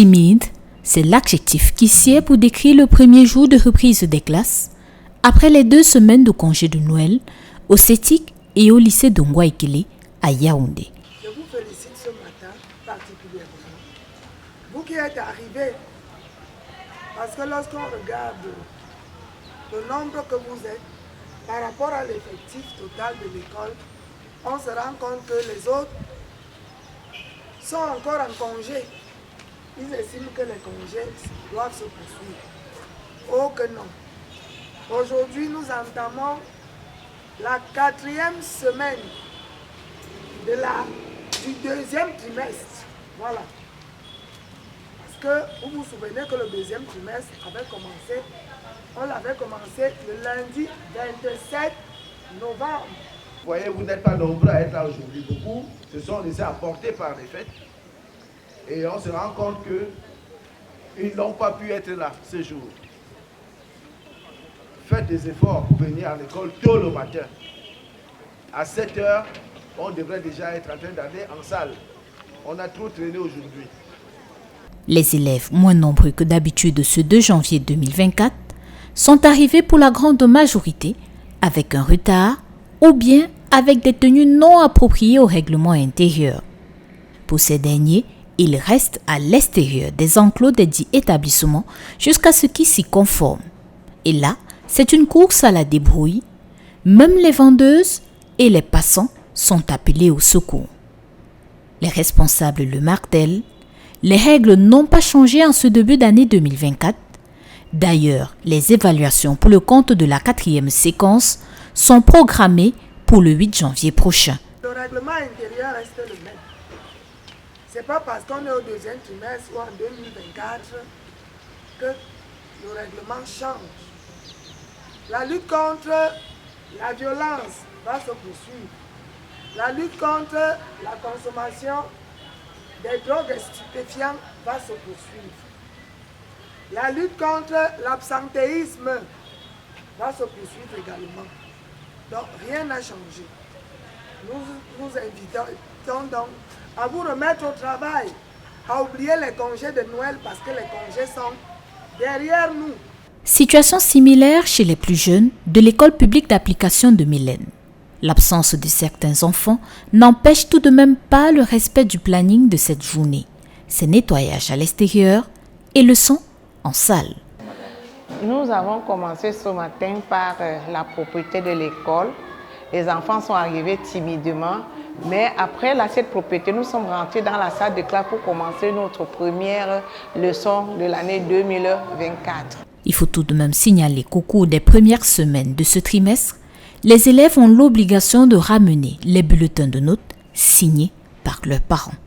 Timide, c'est l'adjectif qui sied pour décrire le premier jour de reprise des classes, après les 2 semaines de congé de Noël, au CETIC et au lycée de Ngwaikele à Yaoundé. Je vous félicite ce matin particulièrement. Vous qui êtes arrivés, parce que lorsqu'on regarde le nombre que vous êtes, par rapport à l'effectif total de l'école, on se rend compte que les autres sont encore en congé. Ils estiment que les congés doivent se poursuivre. Oh que non. Aujourd'hui, nous entamons la 4e semaine du 2e trimestre. Voilà. Parce que vous vous souvenez que le 2e trimestre avait commencé, on l'avait commencé le lundi 27 novembre. Vous voyez, vous n'êtes pas nombreux à être là aujourd'hui. Beaucoup se sont laissés emporter par les fêtes. Et on se rend compte qu'ils n'ont pas pu être là ce jour. Faites des efforts pour venir à l'école tôt le matin. À 7 h, on devrait déjà être en train d'aller en salle. On a trop traîné aujourd'hui. Les élèves, moins nombreux que d'habitude ce 2 janvier 2024, sont arrivés pour la grande majorité avec un retard ou bien avec des tenues non appropriées au règlement intérieur. Pour ces derniers, ils restent à l'extérieur des enclos des dits établissements jusqu'à ce qu'ils s'y conforment. Et là, c'est une course à la débrouille. Même les vendeuses et les passants sont appelés au secours. Les responsables le martèlent. Les règles n'ont pas changé en ce début d'année 2024. D'ailleurs, les évaluations pour le compte de la 4e séquence sont programmées pour le 8 janvier prochain. Le règlement intérieur reste le même. Ce n'est pas parce qu'on est au 2e trimestre ou en 2024 que le règlement change. La lutte contre la violence va se poursuivre. La lutte contre la consommation des drogues stupéfiantes va se poursuivre. La lutte contre l'absentéisme va se poursuivre également. Donc rien n'a changé. Nous vous invitons donc à vous remettre au travail, à oublier les congés de Noël parce que les congés sont derrière nous. Situation similaire chez les plus jeunes de l'école publique d'application de Mylène. L'absence de certains enfants n'empêche tout de même pas le respect du planning de cette journée. C'est nettoyage à l'extérieur et leçons en salle. Nous avons commencé ce matin par la propriété de l'école. Les enfants sont arrivés timidement, mais après cette propriété, nous sommes rentrés dans la salle de classe pour commencer notre première leçon de l'année 2024. Il faut tout de même signaler qu'au cours des premières semaines de ce trimestre, les élèves ont l'obligation de ramener les bulletins de notes signés par leurs parents.